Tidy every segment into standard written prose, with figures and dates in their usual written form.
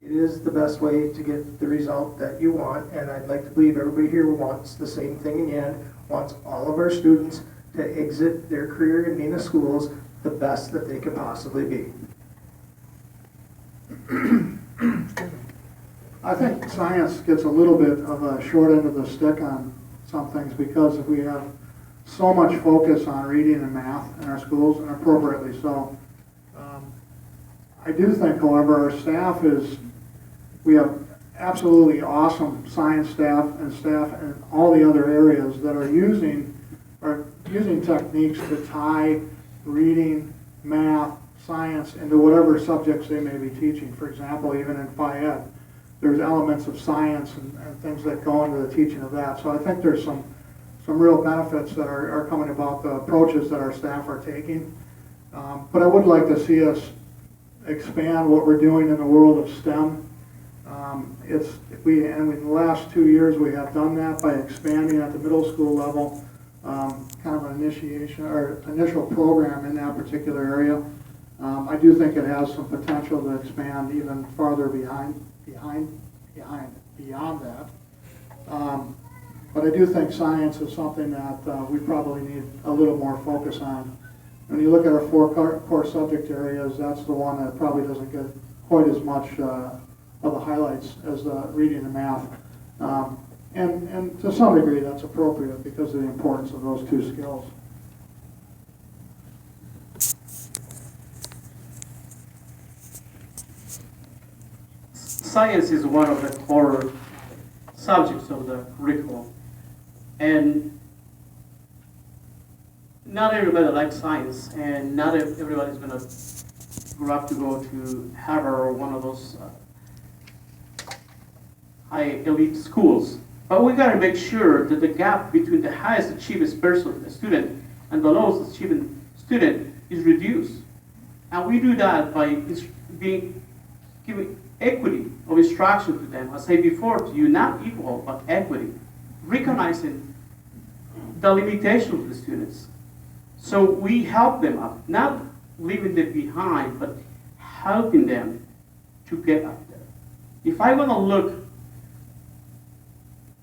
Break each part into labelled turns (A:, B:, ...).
A: It is the best way to get the result that you want, and I'd like to believe everybody here wants the same thing in the end, wants all of our students to exit their career in Neenah schools the best that they could possibly be.
B: I think science gets a little bit of a short end of the stick on some things because we have so much focus on reading and math in our schools, and appropriately so. I do think, however, our staff we have absolutely awesome science staff in all the other areas that are using techniques to tie reading, math, science into whatever subjects they may be teaching. For example, even in Phi Ed, there's elements of science and things that go into the teaching of that. So I think there's some real benefits that are coming about the approaches that our staff are taking. But I would like to see us expand what we're doing in the world of STEM. In the last 2 years we have done that by expanding at the middle school level, kind of an initiation or initial program in that particular area. I do think it has some potential to expand even farther beyond that. But I do think science is something that we probably need a little more focus on. When you look at our four core subject areas, that's the one that probably doesn't get quite as much of the highlights as the reading and math. And to some degree that's appropriate because of the importance of those two skills.
C: Science is one of the core subjects of the curriculum, and not everybody likes science, and not everybody is going to grow up to go to Harvard or one of those high elite schools. But we got to make sure that the gap between the highest achieving student and the lowest achieving student is reduced, and we do that by giving equity of instruction to them. I said before to you, not equal, but equity. Recognizing the limitations of the students. So we help them up, not leaving them behind, but helping them to get up there. If I want to look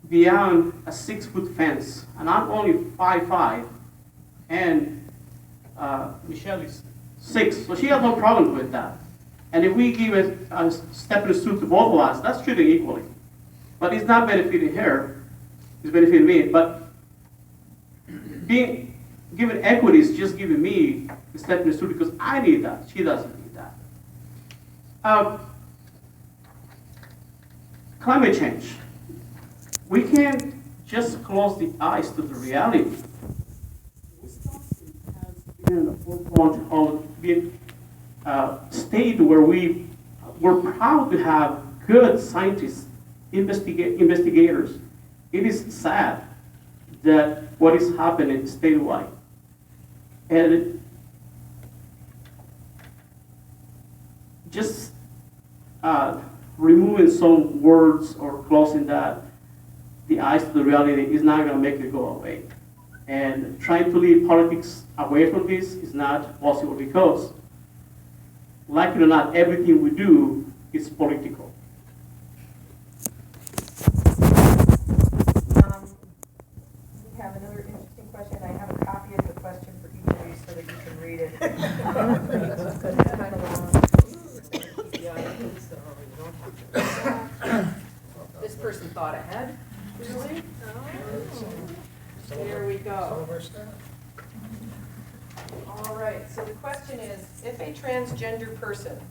C: beyond a 6-foot fence, and I'm only 5'5", and Michelle is 6, so she has no problem with that. And if we give a stepping stool to both of us, that's treated equally. But it's not benefiting her, it's benefiting me. But being given equity is just giving me the stepping stool because I need that. She doesn't need that. Climate change. We can't just close the eyes to the reality. Wisconsin has been a forefront of being state where we're proud to have good scientists, investigators. It is sad that what is happening statewide. And just removing some words or closing the eyes to the reality is not going to make it go away. And trying to leave politics away from this is not possible because, like it or not, everything we do is political.
D: We have another interesting question. I have a copy of the question for each of you so that you can read it. It's kind of long. Yeah, I think so. You don't have to. This person thought ahead. Really? Oh. There we go. All right, so the question is, if a transgender person,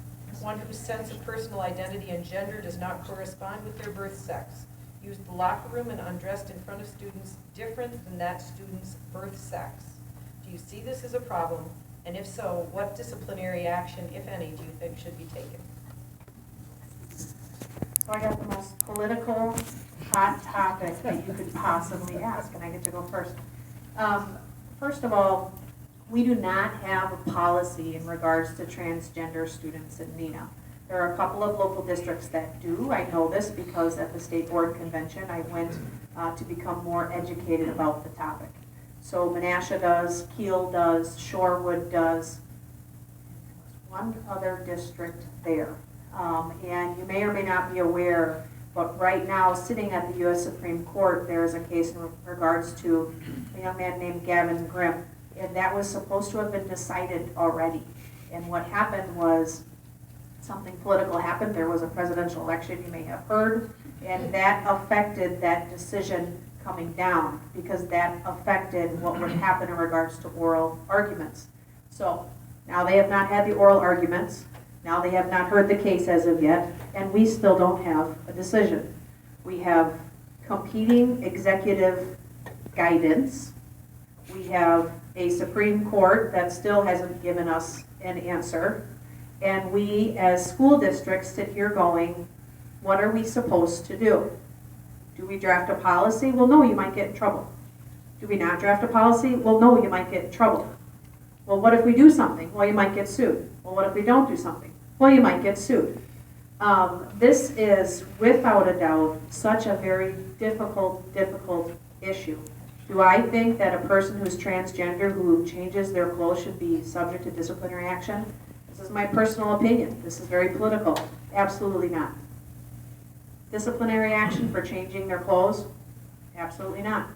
D: one whose sense of personal identity and gender does not correspond with their birth sex, used the locker room and undressed in front of students different than that student's birth sex, do you see this as a problem? And if so, what disciplinary action, if any, do you think should be taken?
E: So I got the most political, hot topic that you could possibly ask, and I get to go first. First of all, we do not have a policy in regards to transgender students in Neenah. There are a couple of local districts that do. I know this because at the state board convention I went to become more educated about the topic. So Menasha does, Kiel does, Shorewood does, one other district there. And you may or may not be aware, but right now, sitting at the U.S. Supreme Court, there is a case in regards to a young man named Gavin Grimm, and that was supposed to have been decided already. And what happened was, something political happened. There was a presidential election, you may have heard, and that affected that decision coming down, because that affected what would happen in regards to oral arguments. So now they have not had the oral arguments. Now they have not heard the case as of yet, and we still don't have a decision. We have competing executive guidance. We have a Supreme Court that still hasn't given us an answer. And we, as school districts, sit here going, what are we supposed to do? Do we draft a policy? Well, no, you might get in trouble. Do we not draft a policy? Well, no, you might get in trouble. Well, what if we do something? Well, you might get sued. Well, what if we don't do something? Well, you might get sued. This is, without a doubt, such a very difficult issue. Do I think that a person who's transgender who changes their clothes should be subject to disciplinary action? This is my personal opinion. This is very political. Absolutely not. Disciplinary action for changing their clothes? Absolutely not.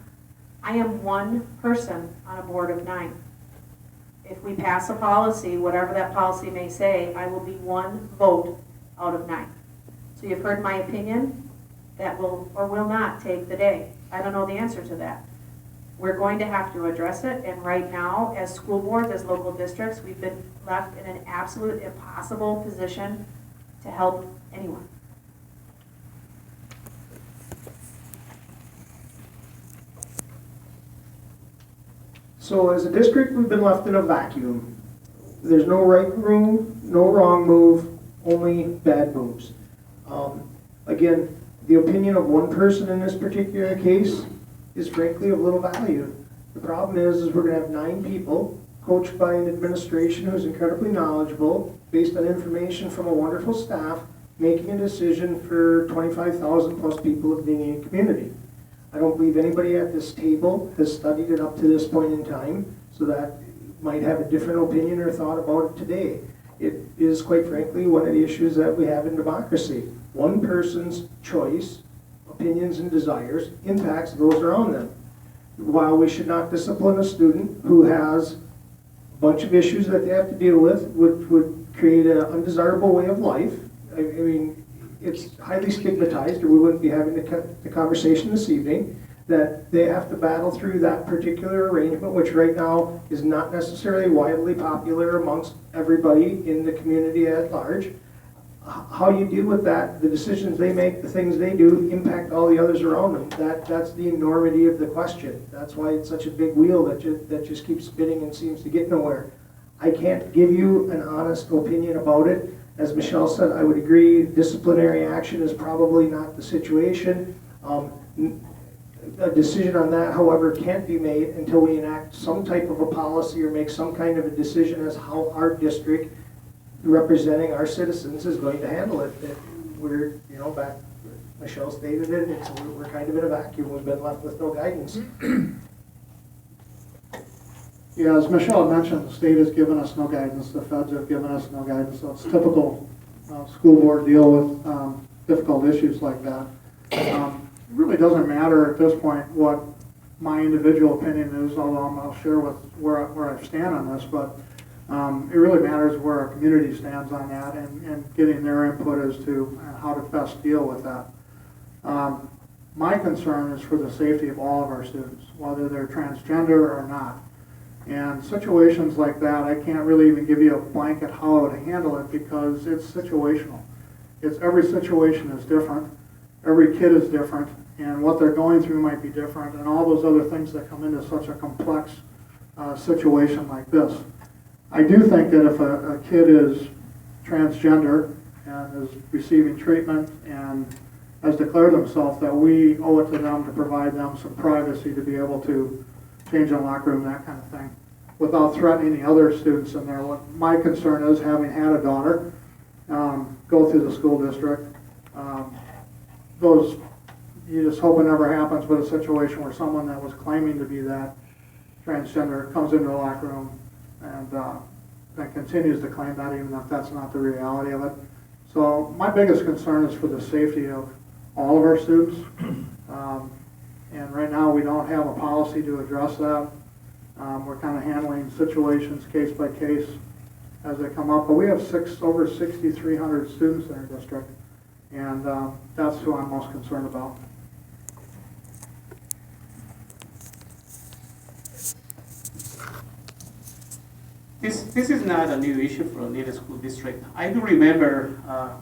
E: I am one person on a board of 9. If we pass a policy, whatever that policy may say, I will be one vote out of 9. So you've heard my opinion. That will or will not take the day. I don't know the answer to that. We're going to have to address it, and right now, as school boards, as local districts, we've been left in an absolute impossible position to help anyone.
A: So as a district, we've been left in a vacuum. There's no right move, no wrong move, only bad moves. Again, the opinion of one person in this particular case is frankly of little value. The problem is we're going to have 9 people coached by an administration who's incredibly knowledgeable, based on information from a wonderful staff, making a decision for 25,000 plus people of the Indian community. I don't believe anybody at this table has studied it up to this point in time, so that might have a different opinion or thought about it today. It is, quite frankly, one of the issues that we have in democracy. One person's choice, opinions, and desires impacts those around them. While we should not discipline a student who has a bunch of issues that they have to deal with, which would create an undesirable way of life, I mean, it's highly stigmatized, or we wouldn't be having the conversation this evening, that they have to battle through that particular arrangement, which right now is not necessarily widely popular amongst everybody in the community at large. How you deal with that, the decisions they make, the things they do, impact all the others around them. That's the enormity of the question. That's why it's such a big wheel that just keeps spinning and seems to get nowhere. I can't give you an honest opinion about it. As Michelle said, I would agree disciplinary action is probably not the situation. A decision on that, however, can't be made until we enact some type of a policy or make some kind of a decision as how our district, representing our citizens, is going to handle it. That we're, back, Michelle stated it, we're kind of in a vacuum. We've been left with no guidance.
B: Yeah, as Michelle mentioned, the state has given us no guidance, the feds have given us no guidance, so it's typical school board deal with difficult issues like that. It really doesn't matter at this point what my individual opinion is, although I'll share with where I stand on this, but it really matters where our community stands on that and getting their input as to how to best deal with that. My concern is for the safety of all of our students, whether they're transgender or not. And situations like that, I can't really even give you a blanket how I would handle it, because it's situational. Every situation is different, every kid is different, and what they're going through might be different, and all those other things that come into such a complex situation like this. I do think that if a kid is transgender and is receiving treatment and has declared themselves, that we owe it to them to provide them some privacy to be able to change in the locker room, that kind of thing, without threatening the other students in there. What my concern is, having had a daughter go through the school district, you just hope it never happens, but a situation where someone that was claiming to be that transgender comes into the locker room and then continues to claim that, even if that's not the reality of it. So my biggest concern is for the safety of all of our students. And right now, we don't have a policy to address that. We're kind of handling situations case by case as they come up. But we have over 6,300 students in our district, and that's who I'm most concerned about.
C: This is not a new issue for the Neenah School District. I do remember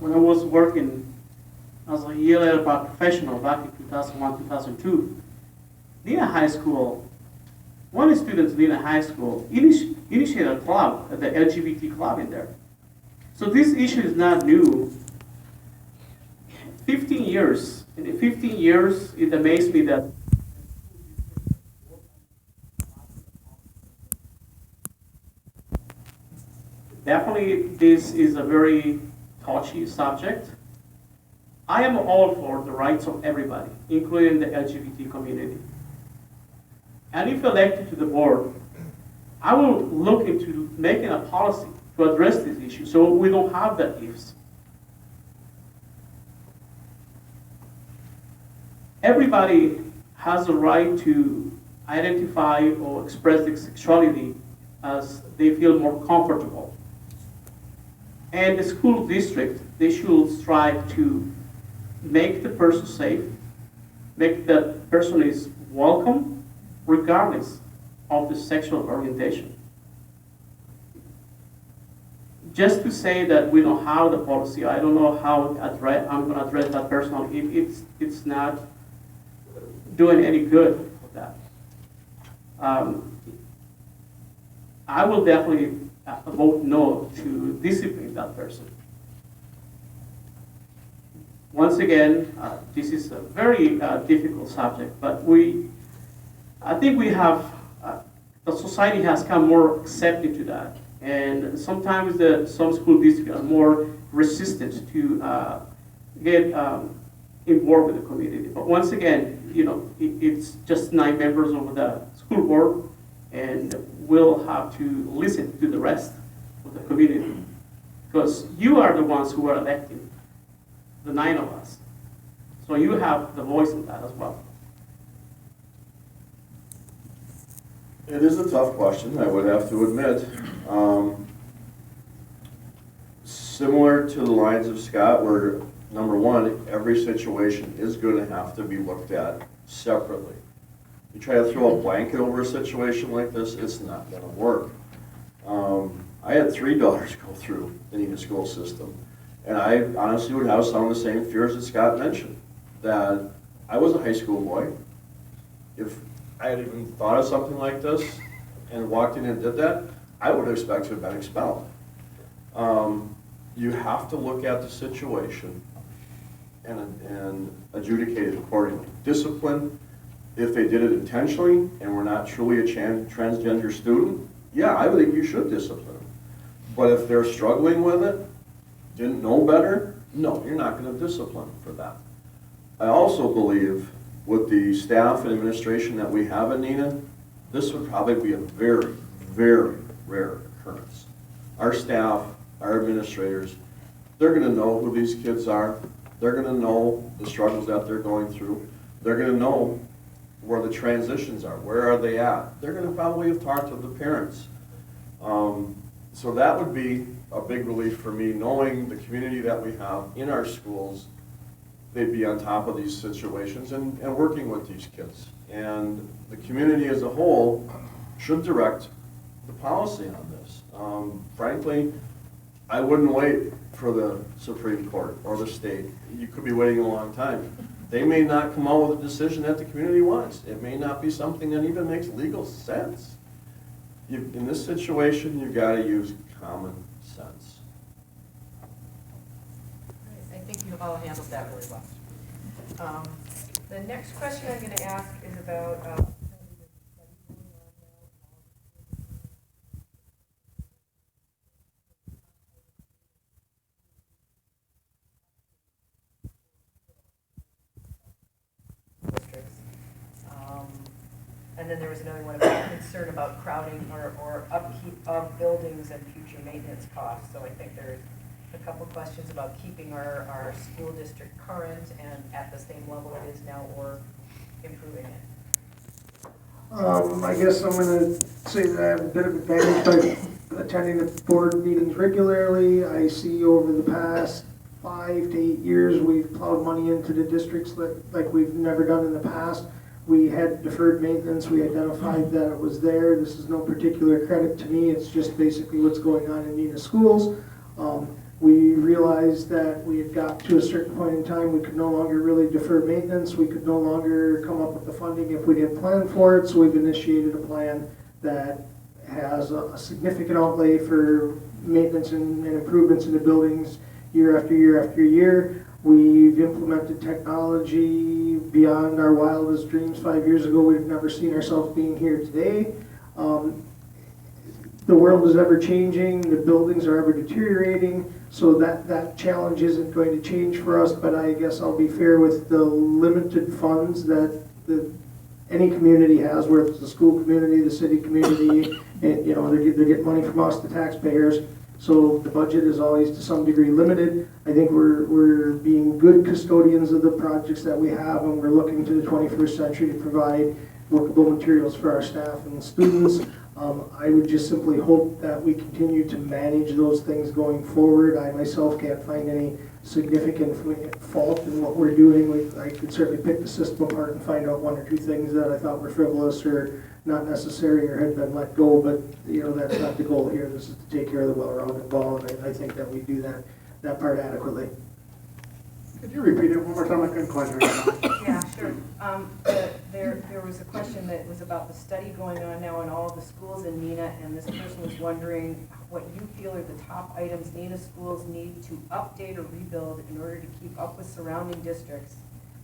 C: when I was working as a ELL professional back in 2001, 2002, Neenah High School, one of the students in Neenah High School initiated a club, the LGBT club in there. So this issue is not new. 15 years, in 15 years, it amazed me that definitely this is a very touchy subject. I am all for the rights of everybody, including the LGBT community. And if elected to the board, I will look into making a policy to address this issue so we don't have that ifs. Everybody has a right to identify or express their sexuality as they feel more comfortable. And the school district, they should strive to make the person safe, make that person is welcome, regardless of the sexual orientation. Just to say that we don't have the policy, I don't know how I'm going to address that personally. It's not doing any good for that. I will definitely vote no to discipline that person. Once again, this is a very difficult subject, but I think we have, the society has come more accepting to that. And sometimes some school districts are more resistant to get involved with the community. But once again, it's just 9 members of the school board, and we'll have to listen to the rest of the community. Because you are the ones who are electing the 9 of us. So you have the voice in that as well.
F: It is a tough question, I would have to admit. Similar to the lines of Scott, where number one, every situation is going to have to be looked at separately. You try to throw a blanket over a situation like this, it's not going to work. I had 3 daughters go through the Neenah school system, and I honestly would have some of the same fears that Scott mentioned. That I was a high school boy. If I had even thought of something like this and walked in and did that, I would expect to have been expelled. You have to look at the situation and adjudicate it accordingly. Discipline, if they did it intentionally and were not truly a transgender student, yeah, I would think you should discipline them. But if they're struggling with it, didn't know better, no, you're not going to discipline them for that. I also believe with the staff and administration that we have in Neenah, this would probably be a very, very rare occurrence. Our staff, our administrators, they're going to know who these kids are. They're going to know the struggles that they're going through. They're going to know where the transitions are. Where are they at? They're going to probably have talked to the parents. So that would be a big relief for me, knowing the community that we have in our schools. They'd be on top of these situations and working with these kids. And the community as a whole should direct the policy on this. Frankly, I wouldn't wait for the Supreme Court or the state. You could be waiting a long time. They may not come out with a decision that the community wants. It may not be something that even makes legal sense. In this situation, you've got to use common sense.
D: I think you all handled that really well. The next question I'm going to ask is about districts. And then there was another one about concern about crowding or upkeep of buildings and future maintenance costs. So I think there's a couple questions about keeping our school district current and at the same level it is now, or improving it.
A: I guess I'm gonna say that I have a bit of advantage by attending the board meetings regularly. I see over the past 5 to 8 years, we've plowed money into the districts like we've never done in the past. We had deferred maintenance, we identified that it was there. This is no particular credit to me, it's just basically what's going on in Neenah schools. We realized that we had got to a certain point in time, we could no longer really defer maintenance, we could no longer come up with the funding if we didn't plan for it, so we've initiated a plan that has a significant outlay for maintenance and improvements in the buildings year after year after year. We've implemented technology beyond our wildest dreams. 5 years ago, we've never seen ourselves being here today. The world is ever changing, the buildings are ever deteriorating, so that challenge isn't going to change for us, but I guess I'll be fair with the limited funds that any community has, whether it's the school community, the city community, and, you know, they're getting money from us, the taxpayers, so the budget is always to some degree limited. I think we're being good custodians of the projects that we have, and we're looking to the 21st century to provide workable materials for our staff and students. I would just simply hope that we continue to manage those things going forward. I myself can't find any significant fault in what we're doing. I could certainly pick the system apart and find out 1 or 2 things that I thought were frivolous or not necessary or had been let go, but you know, that's not the goal here. This is to take care of the well-rounded ball, and I think that we do that part adequately.
B: Could you repeat it one more time? I couldn't quite hear you.
D: Yeah, sure. There was a question that was about the study going on now in all of the schools in Neenah, and this person was wondering what you feel are the top items Neenah schools need to update or rebuild in order to keep up with surrounding districts.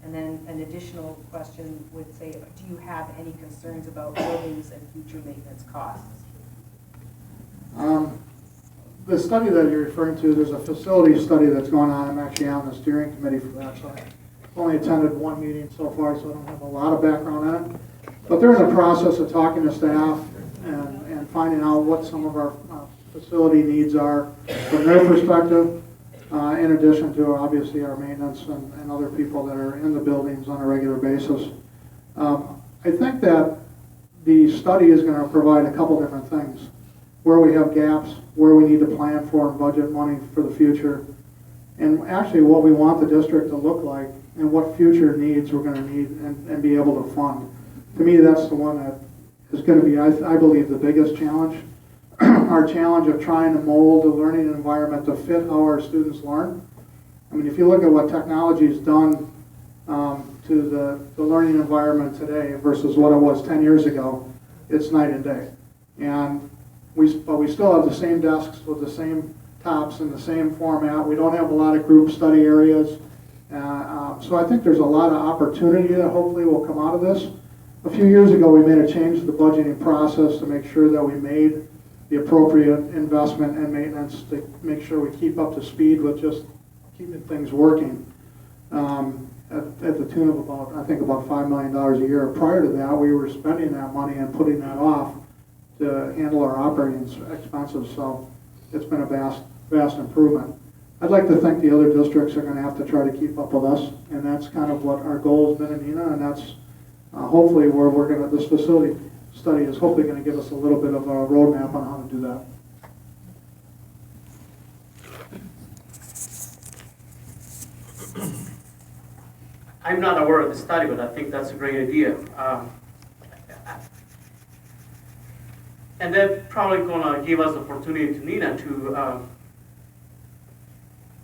D: And then an additional question would say, do you have any concerns about buildings and future maintenance costs?
B: The study that you're referring to, there's a facility study that's going on. I'm actually on the steering committee for that, so I've only attended 1 meeting so far, so I don't have a lot of background on it. But they're in the process of talking to staff and finding out what some of our facility needs are from their perspective, in addition to obviously our maintenance and other people that are in the buildings on a regular basis. I think that the study is going to provide a couple different things. Where we have gaps, where we need to plan for and budget money for the future, and actually what we want the district to look like and what future needs we're going to need and be able to fund. To me, that's the one that is going to be, I believe, the biggest challenge. Our challenge of trying to mold the learning environment to fit how our students learn. I mean, if you look at what technology has done to the learning environment today versus what it was 10 years ago, it's night and day. And but we still have the same desks with the same tops and the same format. We don't have a lot of group study areas. So I think there's a lot of opportunity that hopefully will come out of this. A few years ago, we made a change to the budgeting process to make sure that we made the appropriate investment and maintenance to make sure we keep up to speed with just keeping things working. At the tune of about $5 million a year. Prior to that, we were spending that money and putting that off to handle our operating expenses, so it's been a vast improvement. I'd like to think the other districts are going to have to try to keep up with us, and that's kind of what our goal has been in Neenah, and that's hopefully where we're going to, this facility study is hopefully going to give us a little bit of a roadmap on how to do that.
C: I'm not aware of the study, but I think that's a great idea. And they're probably going to give us the opportunity to Neenah to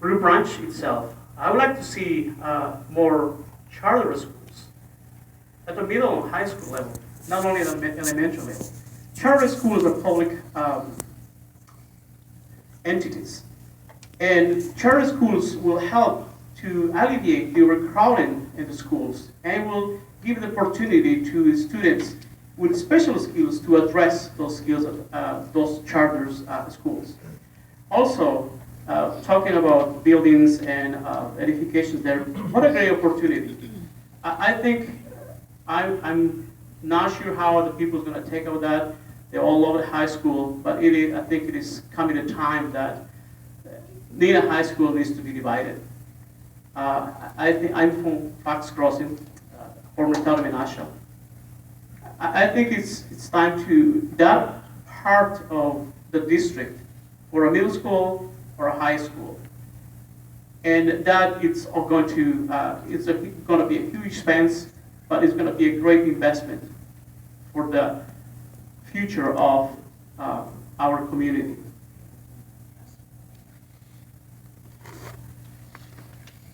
C: rebranch itself. I would like to see more charter schools at the middle and high school level, not only at the elementary level. Charter schools are public entities, and charter schools will help to alleviate the overcrowding in the schools and will give the opportunity to students with special skills to address those skills at those charters schools. Also, talking about buildings and edifications there, what a great opportunity. I think, I'm not sure how the people are going to take up that. They all love it high school, but I think it is coming a time that Neenah High School needs to be divided. I think I'm from Fox Crossing, former Talminasha. I think it's time to that part of the district for a middle school or a high school, and that it's going to going to be a huge expense, but it's going to be a great investment for the future of our community.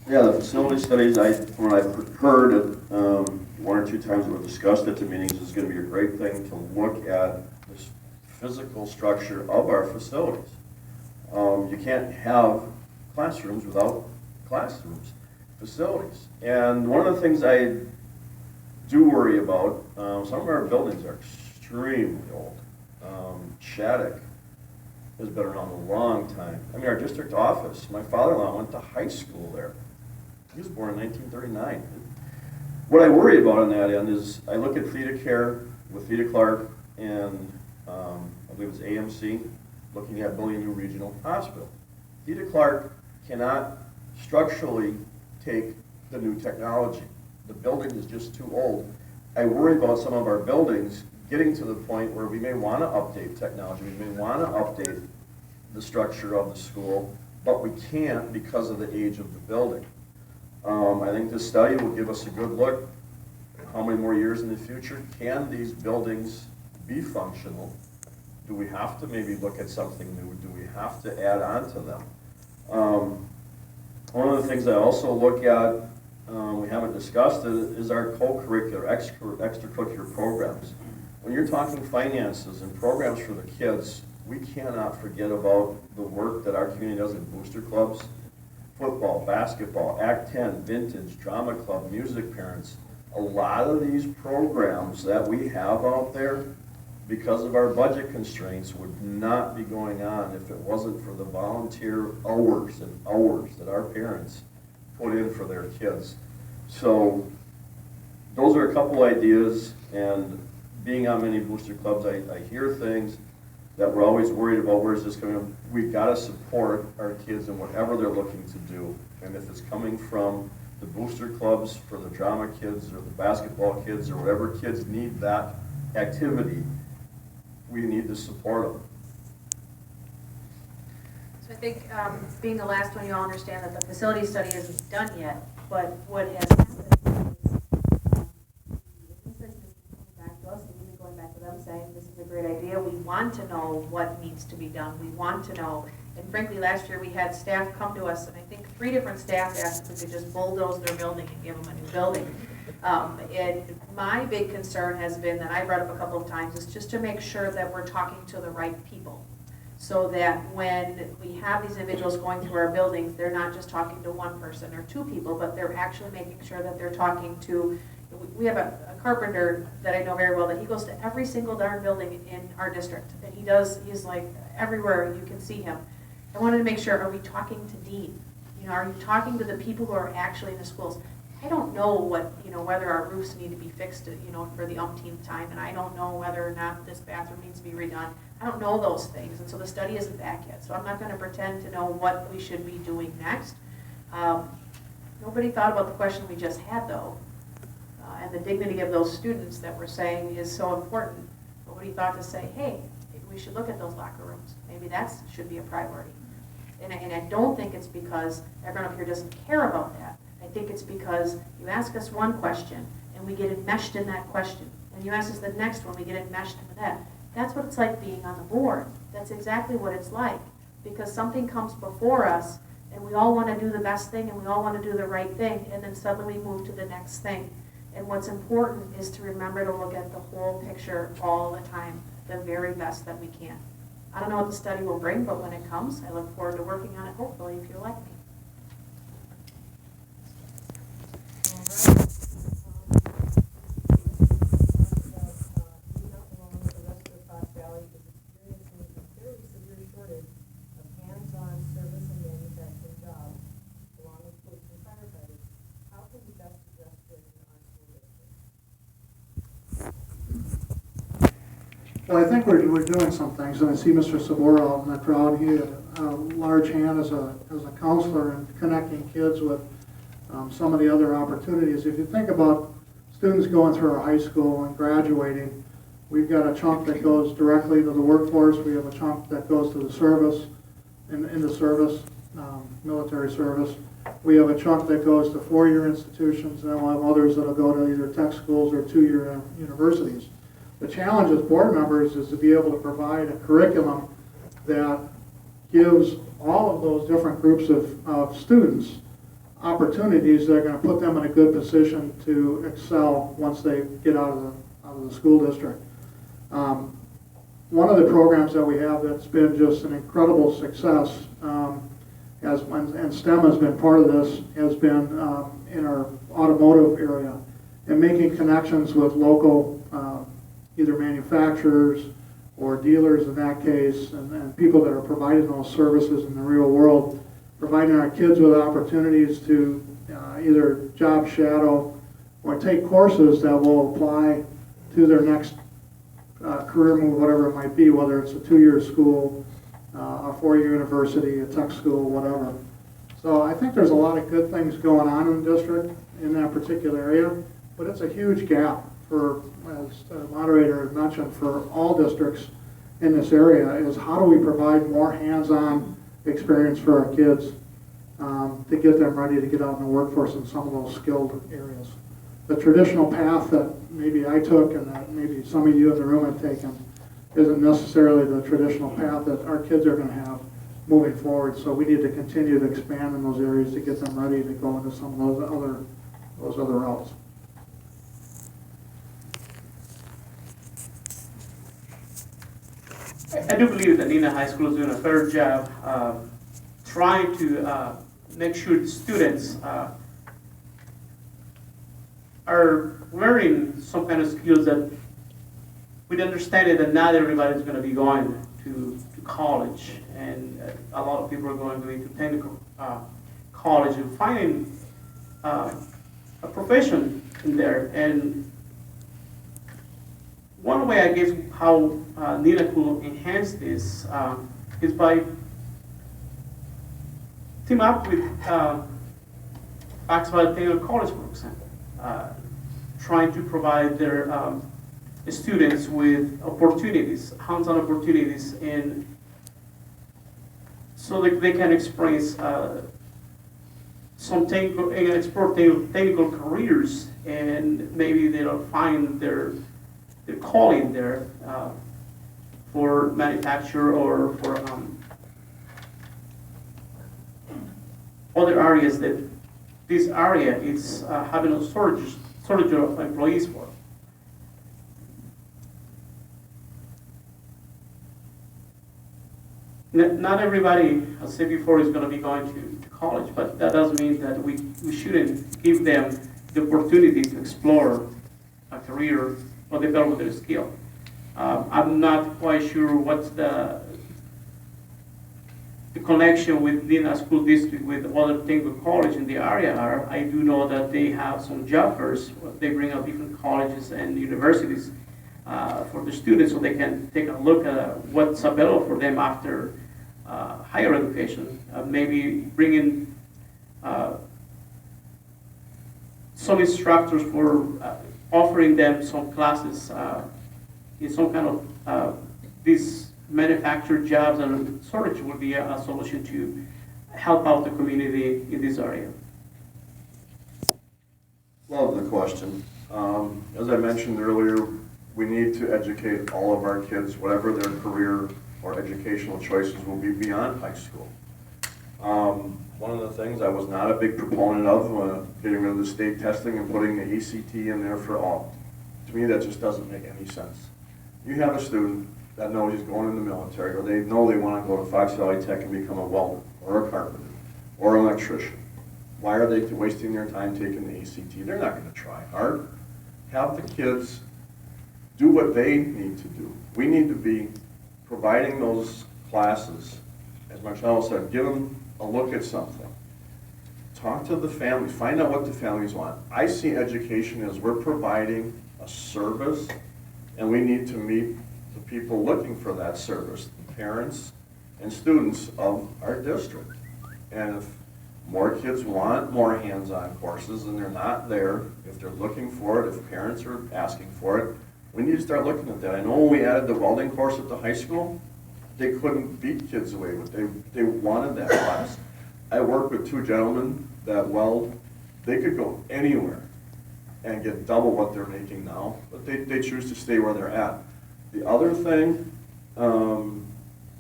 F: Yeah, the facility studies, when I've heard it, one or two times we've discussed it to meetings, is going to be a great thing to look at this physical structure of our facilities. You can't have classrooms without classrooms, facilities. And one of the things I do worry about, some of our buildings are extremely old. Shattuck has been around a long time. I mean, our district office, my father-in-law went to high school there. He was born in 1939. What I worry about on that end is I look at Theta Care with Theta Clark and I believe it's AMC, looking at building a new regional hospital. Theta Clark cannot structurally take the new technology. The building is just too old. I worry about some of our buildings getting to the point where we may want to update technology, we may want to update the structure of the school, but we can't because of the age of the building. I think this study will give us a good look at how many more years in the future can these buildings be functional. Do we have to maybe look at something new? Do we have to add on to them? One of the things I also look at, we haven't discussed it, is our co-curricular, extracurricular programs. When you're talking finances and programs for the kids, we cannot forget about the work that our community does in booster clubs, football, basketball, Act 10, Vintage, Drama Club, Music Parents. A lot of these programs that we have out there, because of our budget constraints, would not be going on if it wasn't for the volunteer hours and hours that our parents put in for their kids. So those are a couple ideas, and being on many booster clubs, I hear things that we're always worried about, where's this coming from? We've got to support our kids in whatever they're looking to do. And if it's coming from the booster clubs for the drama kids or the basketball kids or whatever kids need that activity, we need to support them.
E: So I think, being the last one, you all understand that the facility study isn't done yet, but what has happened is, back to us, and we've been going back to them saying, this is a great idea, we want to know what needs to be done, we want to know. And frankly, last year we had staff come to us, and I think 3 different staff asked if we could just bulldoze their building and give them a new building. And my big concern has been, that I brought up a couple of times, is just to make sure that we're talking to the right people. So that when we have these individuals going through our buildings, they're not just talking to one person or 2 people, but they're actually making sure that they're talking to, we have a carpenter that I know very well, that he goes to every single darn building in our district. And he's like everywhere you can see him. I wanted to make sure, are we talking to Dean? Are you talking to the people who are actually in the schools? I don't know whether our roofs need to be fixed, for the umpteenth time, and I don't know whether or not this bathroom needs to be redone. I don't know those things, and so the study isn't back yet. So I'm not going to pretend to know what we should be doing next. Nobody thought about the question we just had, though, and the dignity of those students that we're saying is so important. Nobody thought to say, hey, maybe we should look at those locker rooms. Maybe that should be a priority. And I don't think it's because everyone up here doesn't care about that. I think it's because you ask us one question and we get enmeshed in that question. And you ask us the next one, we get enmeshed in that. That's what it's like being on the board. That's exactly what it's like. Because something comes before us and we all want to do the best thing and we all want to do the right thing, and then suddenly we move to the next thing. And what's important is to remember to look at the whole picture all the time, the very best that we can. I don't know what the study will bring, but when it comes, I look forward to working on it, hopefully, if you're like me.
B: Well, I think we're doing some things, and I see Mr. Sabora out in the crowd. a large hand as a counselor in connecting kids with some of the other opportunities. If you think about students going through our high school and graduating, we've got a chunk that goes directly to the workforce. We have a chunk that goes to the service, in the service, military service. We have a chunk that goes to four-year institutions, and then we'll have others that'll go to either tech schools or two-year universities. The challenge as board members is to be able to provide a curriculum that gives all of those different groups of students opportunities that are going to put them in a good position to excel once they get out of the school district. One of the programs that we have that's been just an incredible success, and STEM has been part of this, has been in our automotive area and making connections with local either manufacturers or dealers in that case, and people that are providing those services in the real world, providing our kids with opportunities to either job shadow or take courses that will apply to their next career move, whatever it might be, whether it's a two-year school, a four-year university, a tech school, whatever. So I think there's a lot of good things going on in the district in that particular area, but it's a huge gap for, as the moderator had mentioned, for all districts in this area, is how do we provide more hands-on experience for our kids to get them ready to get out in the workforce in some of those skilled areas. The traditional path that maybe I took and that maybe some of you in the room have taken isn't necessarily the traditional path that our kids are going to have moving forward. So we need to continue to expand in those areas to get them ready to go into some of those other routes.
C: I do believe that Neenah High School is doing a fair job trying to make sure the students are learning some kind of skills that, with understanding that not everybody is going to be going to college, and a lot of people are going to technical college and finding a profession in there. And one way, I guess, how Neenah could enhance this is by team up with Foxville Technical College, for example, trying to provide their students with opportunities, hands-on opportunities, and so that they can experience some technical, explore technical careers, and maybe they'll find their calling there for manufacture or for other areas that this area is having a shortage of employees for. Not everybody, as I said before, is going to be going to college, but that doesn't mean that we shouldn't give them the opportunity to explore a career or develop their skill. I'm not quite sure what's the connection with Neenah School District with other technical colleges in the area are. I do know that they have some job fairs. They bring out different colleges and universities for the students so they can take a look at what's available for them after higher education. Maybe bring in some instructors for offering them some classes in some kind of these manufactured jobs, and storage would be a solution to help out the community in this area.
F: Love the question. As I mentioned earlier, we need to educate all of our kids, whatever their career or educational choices will be beyond high school. One of the things I was not a big proponent of, getting rid of the state testing and putting the ECT in there for all. To me, that just doesn't make any sense. You have a student that knows he's going in the military, or they know they want to go to Fox Valley Tech and become a welder, or a carpenter, or an electrician. Why are they wasting their time taking the ECT? They're not going to try hard. Have the kids do what they need to do. We need to be providing those classes, as Marcelo said, give them a look at something. Talk to the families, find out what the families want. I see education as we're providing a service, and we need to meet the people looking for that service, the parents, and students of our district. And if more kids want more hands-on courses and they're not there, if they're looking for it, if parents are asking for it, we need to start looking at that. I know when we added the welding course at the high school, they couldn't beat kids away, but they wanted that class. I work with two gentlemen that weld. They could go anywhere and get double what they're making now, but they choose to stay where they're at. The other thing,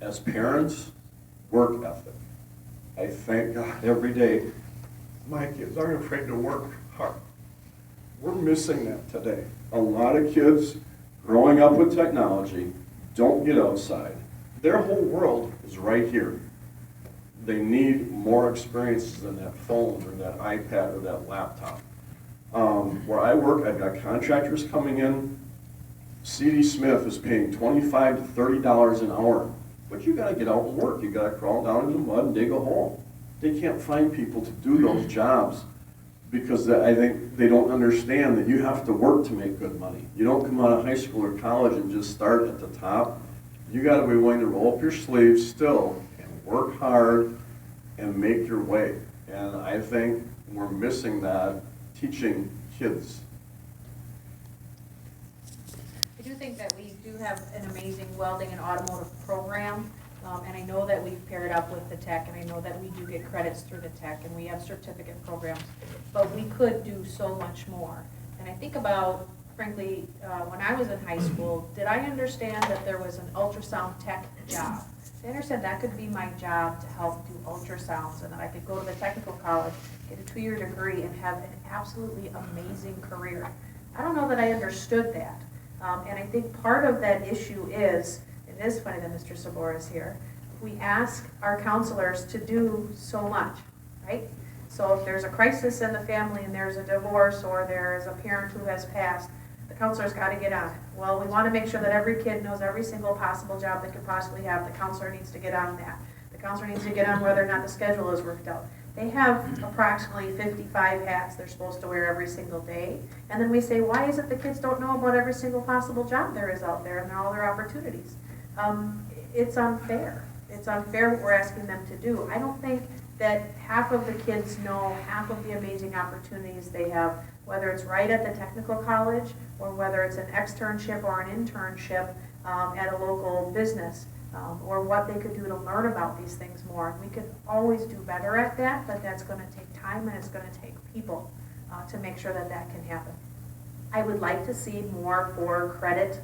F: as parents, work ethic. I thank God every day my kids aren't afraid to work hard. We're missing that today. A lot of kids growing up with technology don't get outside. Their whole world is right here. They need more experiences than that phone or that iPad or that laptop. Where I work, I've got contractors coming in. C.D. Smith is paying $25 to $30 an hour. But you gotta get out and work. You gotta crawl down in the mud and dig a hole. They can't find people to do those jobs because I think they don't understand that you have to work to make good money. You don't come out of high school or college and just start at the top. You gotta be willing to roll up your sleeves still and work hard and make your way. And I think we're missing that teaching kids.
E: I do think that we do have an amazing welding and automotive program, and I know that we've paired up with the tech, and I know that we do get credits through the tech, and we have certificate programs, but we could do so much more. And I think about, frankly, when I was in high school, did I understand that there was an ultrasound tech job? I understand that could be my job to help do ultrasounds, and that I could go to the technical college, get a 2-year degree, and have an absolutely amazing career. I don't know that I understood that. And I think part of that issue is, it is funny that Mr. Sabor is here, we ask our counselors to do so much, right? So if there's a crisis in the family and there's a divorce or there's a parent who has passed, the counselor's got to get on it. Well, we want to make sure that every kid knows every single possible job they could possibly have. The counselor needs to get on that. The counselor needs to get on whether or not the schedule is worked out. They have approximately 55 hats they're supposed to wear every single day. And then we say, why is it the kids don't know about every single possible job there is out there and all their opportunities? It's unfair. It's unfair what we're asking them to do. I don't think that half of the kids know half of the amazing opportunities they have, whether it's right at the technical college or whether it's an externship or an internship at a local business. Or what they could do to learn about these things more. We could always do better at that, but that's going to take time and it's going to take people to make sure that that can happen. I would like to see more for credit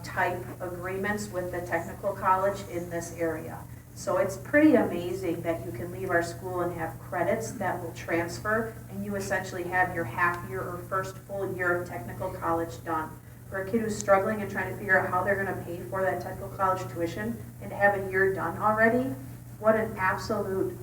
E: type agreements with the technical college in this area. So it's pretty amazing that you can leave our school and have credits that will transfer, and you essentially have your half year or first full year of technical college done. For a kid who's struggling and trying to figure out how they're going to pay for that technical college tuition and to have a year done already, what an absolute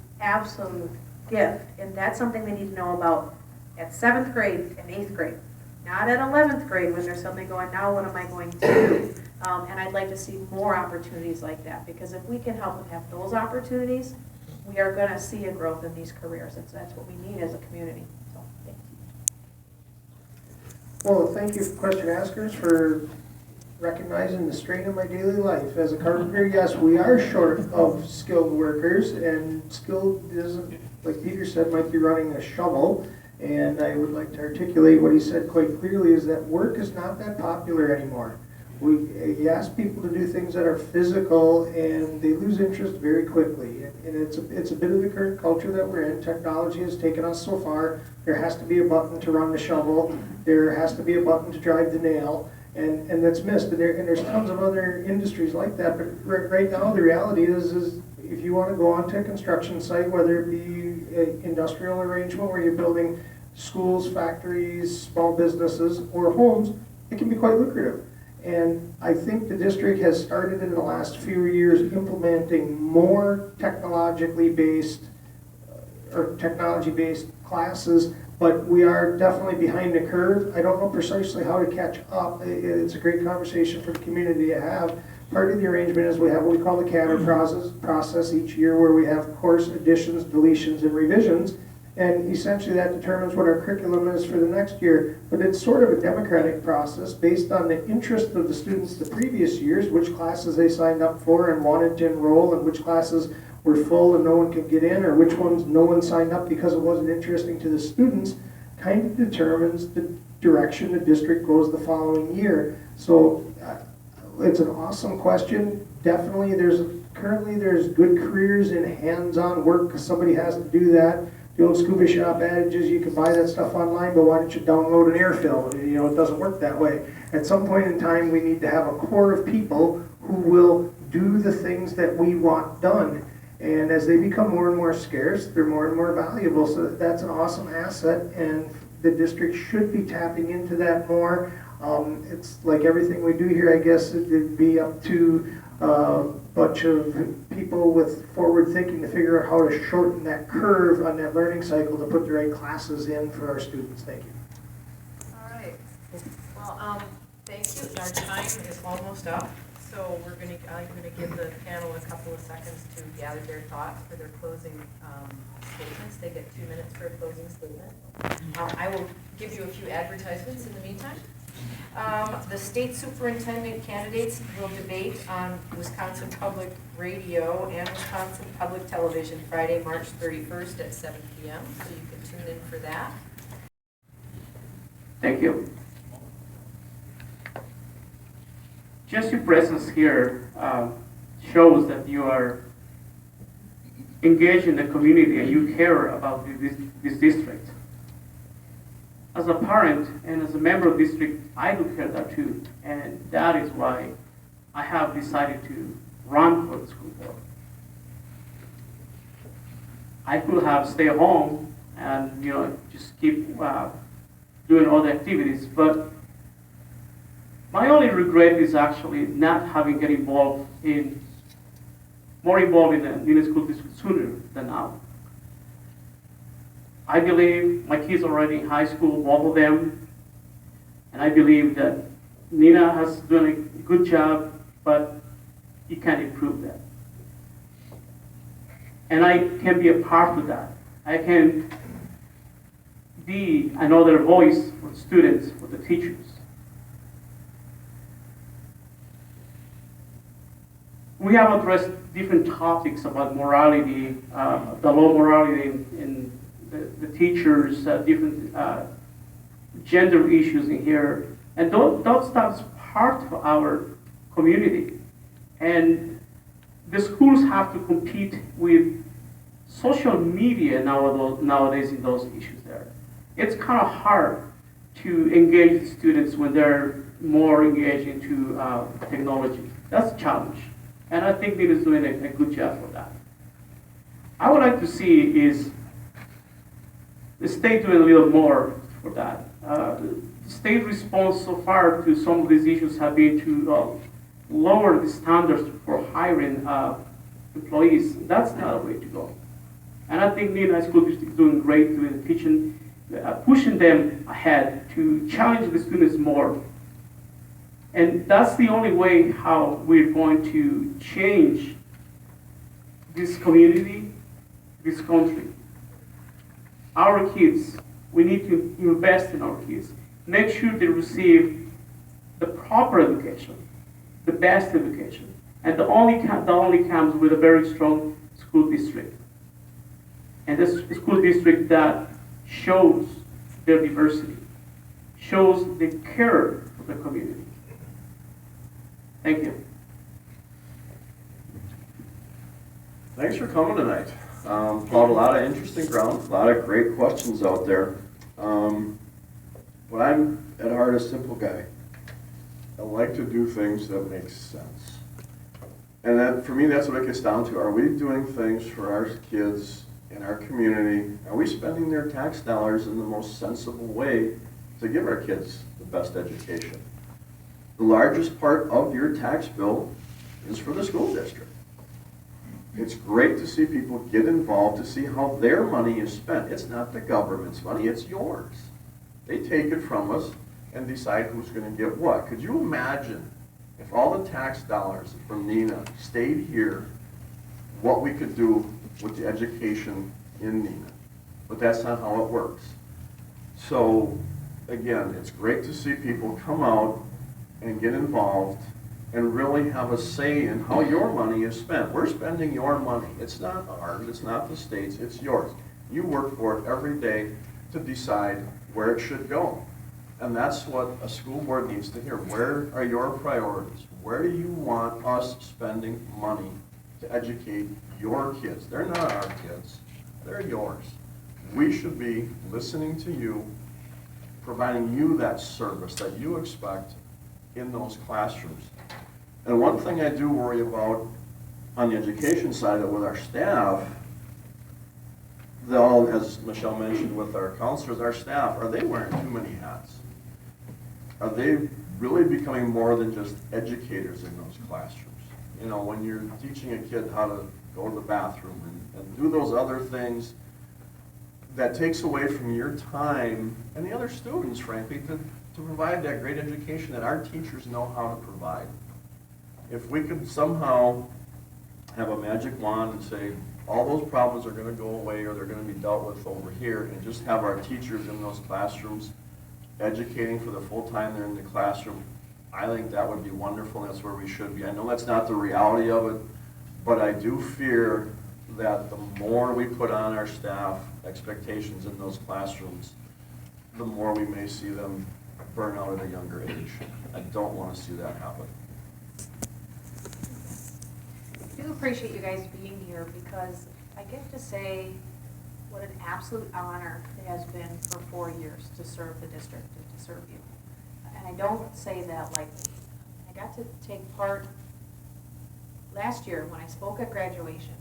E: gift. And that's something they need to know about at 7th grade and 8th grade. Not at 11th grade when there's something going, now what am I going to do? And I'd like to see more opportunities like that, because if we can help them have those opportunities, we are going to see a growth in these careers. That's what we need as a community. So, thank you.
A: Well, thank you, question askers, for recognizing the strain of my daily life. As a carpenter, yes, we are short of skilled workers, and skilled isn't, like Peter said, might be running a shovel. And I would like to articulate what he said quite clearly, is that work is not that popular anymore. You ask people to do things that are physical, and they lose interest very quickly. And it's a bit of the current culture that we're in. Technology has taken us so far. There has to be a button to run the shovel. There has to be a button to drive the nail, and that's missed. And there's tons of other industries like that. But right now, the reality is if you want to go onto a construction site, whether it be an industrial arrangement where you're building schools, factories, small businesses, or homes, it can be quite lucrative. And I think the district has started in the last few years implementing more technology-based classes, but we are definitely behind the curve. I don't know precisely how to catch up. It's a great conversation for the community to have. Part of the arrangement is we have what we call the CADR process each year, where we have course additions, deletions, and revisions. And essentially that determines what our curriculum is for the next year. But it's sort of a democratic process based on the interest of the students the previous years, which classes they signed up for and wanted to enroll, and which classes were full and no one could get in, or which ones no one signed up because it wasn't interesting to the students, kind of determines the direction the district goes the following year. So it's an awesome question. Definitely currently there's good careers in hands-on work because somebody has to do that. The old scuba shop adage is you can buy that stuff online, but why don't you download an airfill? You know, it doesn't work that way. At some point in time, we need to have a core of people who will do the things that we want done. And as they become more and more scarce, they're more and more valuable. So that's an awesome asset, and the district should be tapping into that more. It's like everything we do here, I guess it'd be up to a bunch of people with forward thinking to figure out how to shorten that curve on that learning cycle to put the right classes in for our students. Thank you.
D: All right. Well, thank you. Our time is almost up. So I'm gonna give the panel a couple of seconds to gather their thoughts for their closing statements. They get 2 minutes for a closing statement. I will give you a few advertisements in the meantime. The state superintendent candidates will debate on Wisconsin Public Radio and Wisconsin Public Television Friday, March 31st at 7 p.m. So you can tune in for that.
C: Thank you. Just your presence here shows that you are engaged in the community and you care about this district. As a parent and as a member of the district, I do care that too, and that is why I have decided to run for the school board. I could have stayed home and just keep doing all the activities, but my only regret is actually not having get more involved in the Neenah School District sooner than now. I believe my kids are already in high school, both of them, and I believe that Neenah has done a good job, but you can improve that. And I can be a part of that. I can be another voice for the students, for the teachers. We have addressed different topics about morality, the low morality in the teachers, different gender issues in here, and that's part of our community. And the schools have to compete with social media nowadays in those issues there. It's kind of hard to engage the students when they're more engaged into technology. That's a challenge. And I think Neenah is doing a good job for that. I would like to see is the state doing a little more for that. The state response so far to some of these issues have been to lower the standards for hiring employees. That's not a way to go. And I think Neenah School District is doing great doing teaching, pushing them ahead to challenge the students more. And that's the only way how we're going to change this community, this country. Our kids, we need to invest in our kids. Make sure they receive the proper education, the best education. And that only comes with a very strong school district. And this school district that shows their diversity, shows the care of the community. Thank you.
F: Thanks for coming tonight. Plowed a lot of interesting ground, a lot of great questions out there. But I'm at heart a simple guy. I like to do things that make sense. And that, for me, that's what it gets down to. Are we doing things for our kids in our community? Are we spending their tax dollars in the most sensible way to give our kids the best education? The largest part of your tax bill is for the school district. It's great to see people get involved to see how their money is spent. It's not the government's money, it's yours. They take it from us and decide who's going to get what. Could you imagine if all the tax dollars from Neenah stayed here, what we could do with the education in Neenah? but that's not how it works. So, again, it's great to see people come out and get involved and really have a say in how your money is spent. We're spending your money. It's not ours, it's not the state's, it's yours. You work for it every day to decide where it should go. And that's what a school board needs to hear. Where are your priorities? Where do you want us spending money to educate your kids? They're not our kids, they're yours. We should be listening to you, providing you that service that you expect in those classrooms. And one thing I do worry about on the education side of it with our staff, they'll, as Michelle mentioned with our counselors, our staff, are they wearing too many hats? Are they really becoming more than just educators in those classrooms? You know, when you're teaching a kid how to go to the bathroom and do those other things, that takes away from your time and the other students, frankly, to provide that great education that our teachers know how to provide. If we could somehow have a magic wand and say, all those problems are going to go away or they're going to be dealt with over here, and just have our teachers in those classrooms educating for the full time they're in the classroom, I think that would be wonderful, and that's where we should be. I know that's not the reality of it, but I do fear that the more we put on our staff expectations in those classrooms, the more we may see them burn out at a younger age. I don't want to see that happen.
E: I do appreciate you guys being here because I get to say what an absolute honor it has been for 4 years to serve the district and to serve you. And I don't say that lightly. I got to take part last year when I spoke at graduation.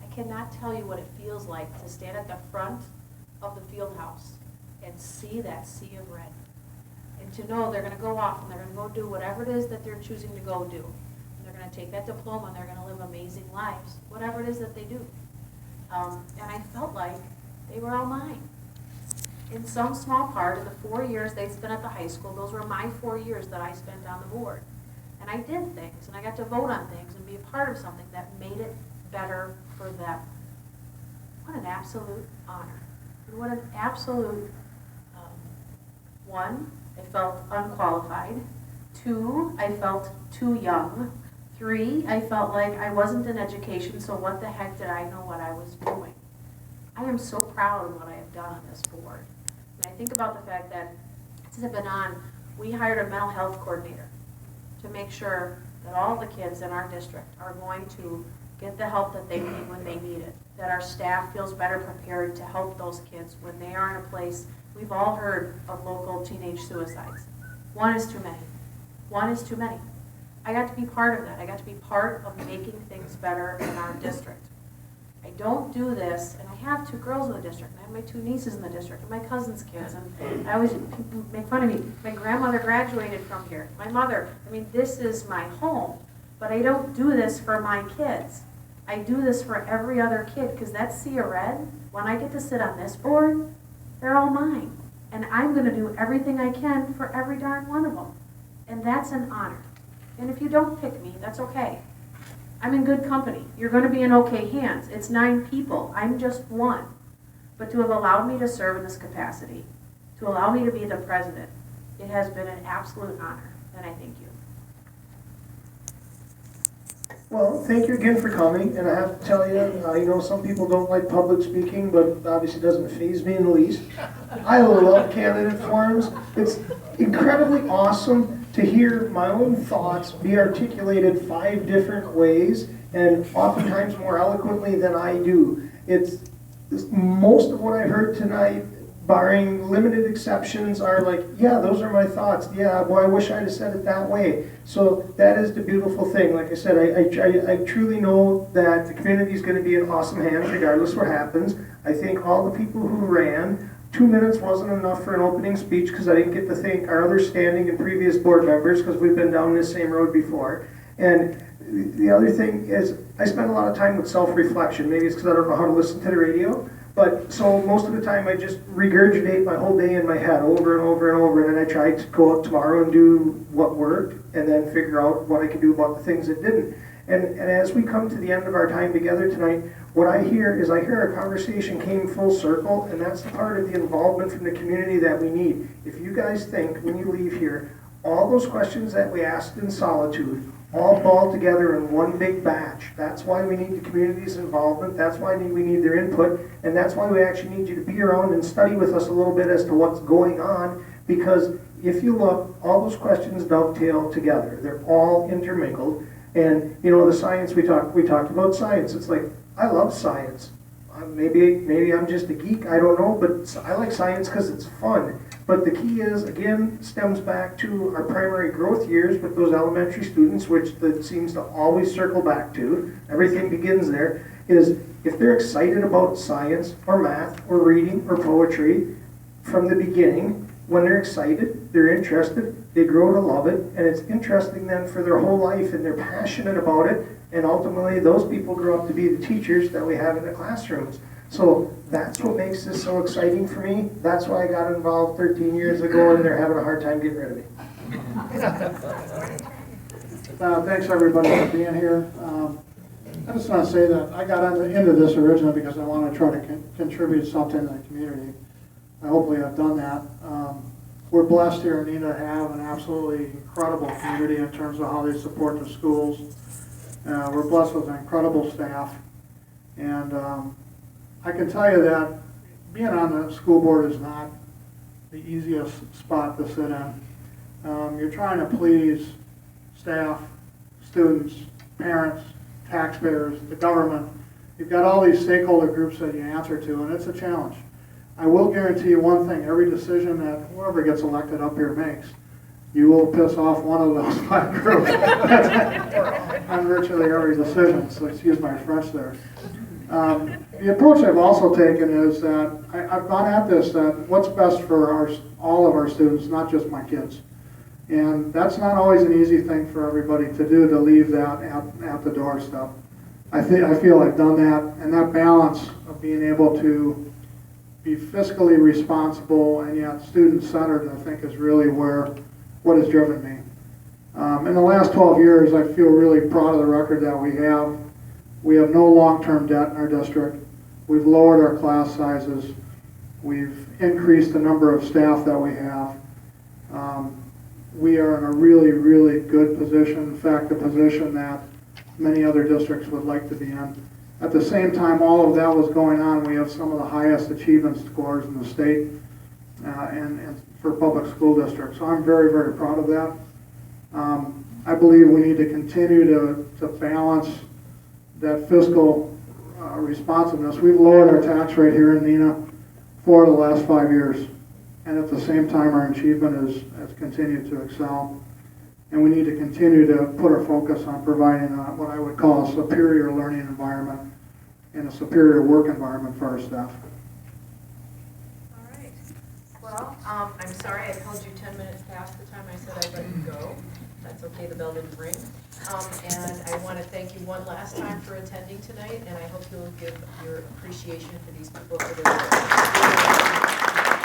E: I cannot tell you what it feels like to stand at the front of the field house and see that sea of red. And to know they're going to go off and they're going to go do whatever it is that they're choosing to go do. And they're going to take that diploma and they're going to live amazing lives, whatever it is that they do. And I felt like they were all mine. In some small part of the 4 years they spent at the high school, those were my 4 years that I spent on the board. And I did things, and I got to vote on things and be a part of something that made it better for them. What an absolute honor. And what an absolute, one, I felt unqualified. 2, I felt too young. 3, I felt like I wasn't in education, so what the heck did I know what I was doing? I am so proud of what I have done on this board. And I think about the fact that since I've been on, we hired a mental health coordinator to make sure that all the kids in our district are going to get the help that they need when they need it, that our staff feels better prepared to help those kids when they are in a place. We've all heard of local teenage suicides. 1 is too many. 1 is too many. I got to be part of that. I got to be part of making things better in our district. I don't do this, and I have 2 girls in the district, and I have my 2 nieces in the district, and my cousin's kids, and I always, people make fun of me. My grandmother graduated from here. My mother, I mean, this is my home, but I don't do this for my kids. I do this for every other kid, because that sea of red, when I get to sit on this board, they're all mine. And I'm going to do everything I can for every darn one of them. And that's an honor. And if you don't pick me, that's okay. I'm in good company. You're going to be in okay hands. It's 9 people. I'm just 1. But to have allowed me to serve in this capacity, to allow me to be the president, it has been an absolute honor, and I thank you.
A: Well, thank you again for coming, and I have to tell you, some people don't like public speaking, but obviously it doesn't faze me in the least. I love candidate forums. It's incredibly awesome to hear my own thoughts be articulated 5 different ways, and oftentimes more eloquently than I do. It's most of what I heard tonight, barring limited exceptions, are like, yeah, those are my thoughts. Yeah, boy, I wish I'd have said it that way. So that is the beautiful thing. Like I said, I truly know that the community is going to be in awesome hands regardless what happens. I thank all the people who ran. 2 minutes wasn't enough for an opening speech because I didn't get to thank our other standing and previous board members because we've been down this same road before. And the other thing is I spend a lot of time with self-reflection. Maybe it's because I don't know how to listen to the radio. But so most of the time I just regurgitate my whole day in my head over and over and over, and then I try to go out tomorrow and do what worked and then figure out what I can do about the things that didn't. And as we come to the end of our time together tonight, what I hear is our conversation came full circle, and that's the part of the involvement from the community that we need. If you guys think, when you leave here, all those questions that we asked in solitude, all balled together in one big batch. That's why we need the community's involvement, that's why we need their input, and that's why we actually need you to be around and study with us a little bit as to what's going on, because if you look, all those questions dovetail together. They're all intermingled. And, you know, the science, we talked about science. It's like, I love science. Maybe I'm just a geek, I don't know, but I like science because it's fun. But the key is, again, stems back to our primary growth years with those elementary students, which that seems to always circle back to. Everything begins there, is if they're excited about science or math or reading or poetry from the beginning, when they're excited, they're interested, they grow to love it, and it's interesting then for their whole life, and they're passionate about it, and ultimately those people grow up to be the teachers that we have in the classrooms. So that's what makes this so exciting for me. That's why I got involved 13 years ago, and they're having a hard time getting rid of me.
B: Thanks everybody for being here. I just want to say that I got into this originally because I want to try to contribute something to the community. I hopefully I've done that. We're blessed here in Neenah to have an absolutely incredible community in terms of how they support the schools. We're blessed with an incredible staff. And I can tell you that being on the school board is not the easiest spot to sit in. You're trying to please staff, students, parents, taxpayers, the government. You've got all these stakeholder groups that you answer to, and it's a challenge. I will guarantee you one thing, every decision that whoever gets elected up here makes, you will piss off one of those 5 groups on virtually every decision, so excuse my French there. The approach I've also taken is that I've gone at this, that what's best for all of our students, not just my kids. And that's not always an easy thing for everybody to do, to leave that at the doorstep. I feel I've done that, and that balance of being able to be fiscally responsible and yet student-centered, I think, is really what has driven me. In the last 12 years, I feel really proud of the record that we have. We have no long-term debt in our district. We've lowered our class sizes. We've increased the number of staff that we have. We are in a really, really good position. In fact, a position that many other districts would like to be in. At the same time, all of that was going on, we have some of the highest achievement scores in the state and for public school districts. So I'm very, very proud of that. I believe we need to continue to balance that fiscal responsiveness. We've lowered our tax rate here in Neenah for the last 5 years. And at the same time, our achievement has continued to excel. And we need to continue to put our focus on providing what I would call a superior learning environment and a superior work environment for our staff.
D: All right. Well, I'm sorry I held you 10 minutes past the time I said I'd let you go. That's okay, the bell didn't ring. And I want to thank you one last time for attending tonight, and I hope you'll give your appreciation for these people for their work.